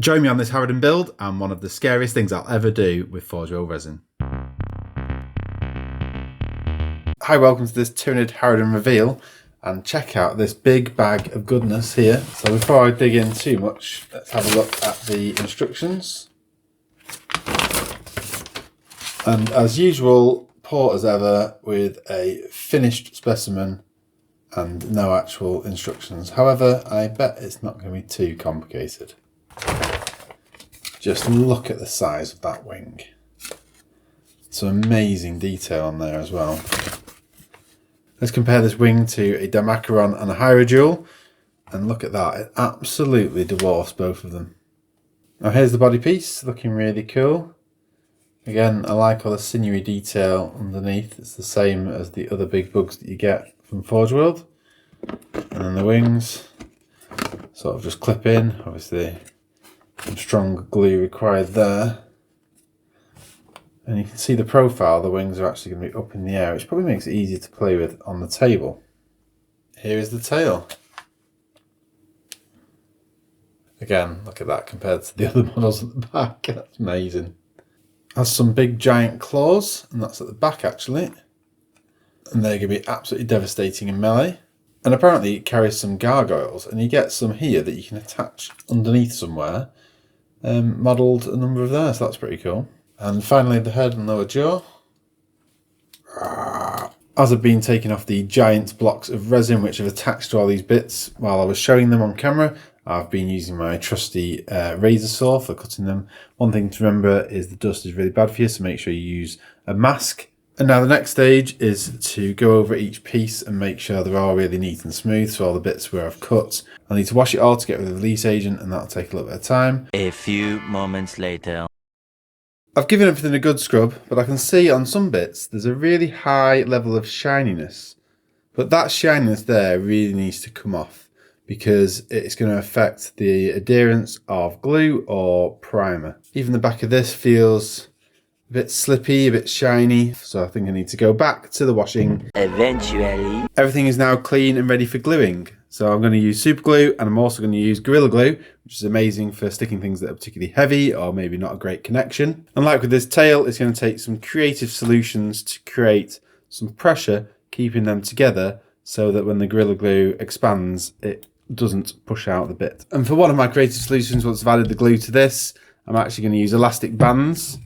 Join me on this Harridan build and one of the scariest things I'll ever do with Forge World resin. Hi, welcome to this Tyranid Harridan reveal, and check out this big bag of goodness here. So before I dig in too much, let's have a look at the instructions. And as usual, poor as ever with a finished specimen and no actual instructions. However, I bet it's not going to be too complicated. Just look at the size of that wing. Some amazing detail on there as well. Let's compare this wing to a Damacaron and a Hierodule, and look at that, it absolutely dwarfs both of them. Now here's the body piece, looking really cool. Again, I like all the sinewy detail underneath. It's the same as the other big bugs that you get from Forge World. And then the wings sort of just clip in, obviously some strong glue required there. And you can see the profile, the wings are actually going to be up in the air, which probably makes it easier to play with on the table. Here is the tail. Again, look at that compared to the other models at the back, that's amazing. Has some big giant claws, and that's at the back actually. And they're going to be absolutely devastating in melee. And apparently it carries some gargoyles, and you get some here that you can attach underneath somewhere. Modelled a number of there, so that's pretty cool. And finally the head and lower jaw. As I've been taking off the giant blocks of resin which have attached to all these bits while I was showing them on camera, I've been using my trusty razor saw for cutting them. One thing to remember is the dust is really bad for you, so make sure you use a mask. And now the next stage is to go over each piece and make sure they're all really neat and smooth, so all the bits where I've cut. I need to wash it all to get rid of the release agent, and that'll take a little bit of time. A few moments later. I've given everything a good scrub, but I can see on some bits there's a really high level of shininess. But that shininess there really needs to come off, because it's going to affect the adherence of glue or primer. Even the back of this feels a bit slippy, a bit shiny, so I think I need to go back to the washing. Eventually. Everything is now clean and ready for gluing. So I'm going to use super glue, and I'm also going to use Gorilla Glue, which is amazing for sticking things that are particularly heavy or maybe not a great connection. And like with this tail, it's going to take some creative solutions to create some pressure, keeping them together so that when the Gorilla Glue expands, it doesn't push out the bit. And for one of my creative solutions, once I've added the glue to this, I'm actually going to use elastic bands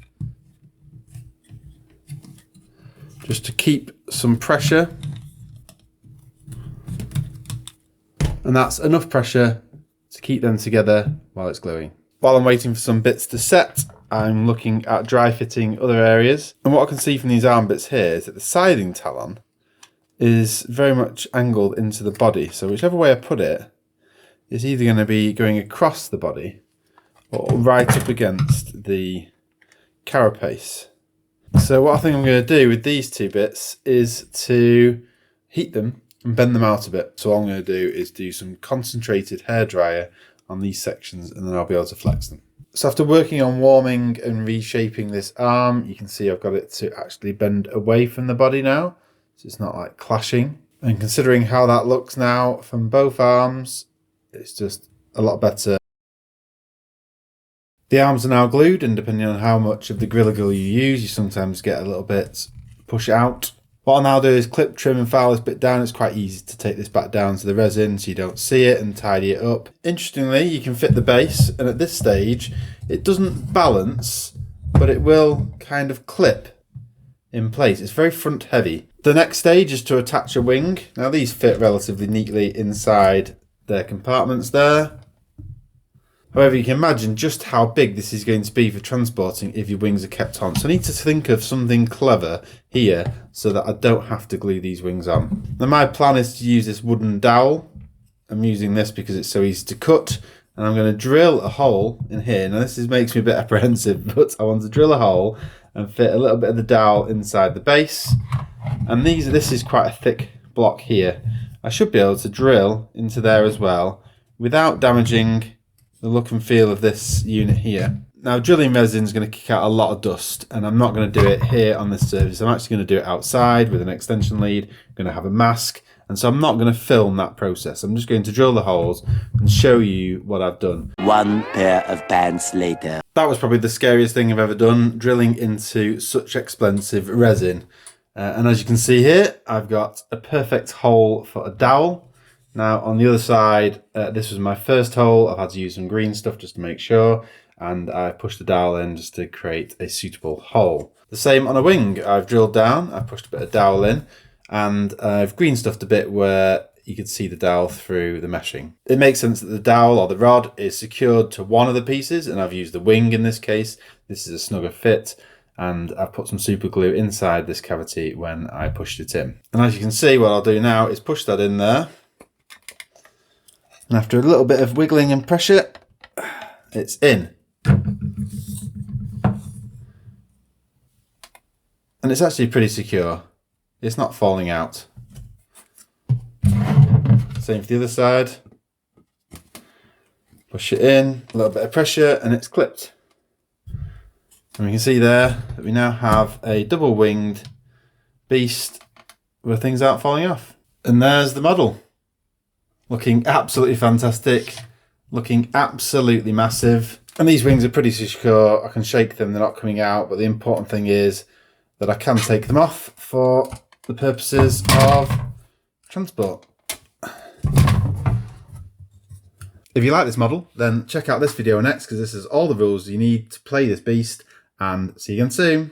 just to keep some pressure. And that's enough pressure to keep them together while it's gluing. While I'm waiting for some bits to set, I'm looking at dry fitting other areas. And what I can see from these arm bits here is that the siding talon is very much angled into the body. So whichever way I put it, it's either going to be going across the body or right up against the carapace. So what I think I'm going to do with these two bits is to heat them and bend them out a bit. So all I'm going to do is do some concentrated hairdryer on these sections, and then I'll be able to flex them. So after working on warming and reshaping this arm, you can see I've got it to actually bend away from the body now, so it's not like clashing. And considering how that looks now from both arms, it's just a lot better. The arms are now glued, and depending on how much of the Gorilla Glue you use, you sometimes get a little bit push out. What I'll now do is clip, trim and file this bit down. It's quite easy to take this back down to the resin so you don't see it, and tidy it up. Interestingly, you can fit the base, and at this stage it doesn't balance, but it will kind of clip in place. It's very front heavy. The next stage is to attach a wing. Now these fit relatively neatly inside their compartments there. However, you can imagine just how big this is going to be for transporting if your wings are kept on. So I need to think of something clever here so that I don't have to glue these wings on. Now my plan is to use this wooden dowel. I'm using this because it's so easy to cut. And I'm going to drill a hole in here. Now this makes me a bit apprehensive, but I want to drill a hole and fit a little bit of the dowel inside the base. And this is quite a thick block here. I should be able to drill into there as well without damaging the look and feel of this unit here. Now drilling resin is going to kick out a lot of dust, and I'm not going to do it here on this surface. I'm actually going to do it outside with an extension lead. I'm going to have a mask, And so I'm not going to film that process. I'm just going to drill the holes and show you what I've done. One pair of pants later. That was probably the scariest thing I've ever done, drilling into such expensive resin. And as you can see here, I've got a perfect hole for a dowel. Now on the other side, this was my first hole. I've had to use some green stuff just to make sure. And I pushed the dowel in just to create a suitable hole. The same on a wing. I've drilled down, I pushed a bit of dowel in, and I've green stuffed a bit where you could see the dowel through the meshing. It makes sense that the dowel or the rod is secured to one of the pieces, and I've used the wing in this case. This is a snugger fit, and I've put some super glue inside this cavity when I pushed it in. And as you can see, what I'll do now is push that in there. And after a little bit of wiggling and pressure, it's in. And it's actually pretty secure. It's not falling out. Same for the other side. Push it in, a little bit of pressure, and it's clipped. And we can see there that we now have a double-winged beast where things aren't falling off. And there's the model. Looking absolutely fantastic. Looking absolutely massive. And these wings are pretty secure. I can shake them, they're not coming out. But the important thing is that I can take them off for the purposes of transport. If you like this model, then check out this video next, because this is all the rules you need to play this beast, and see you again soon.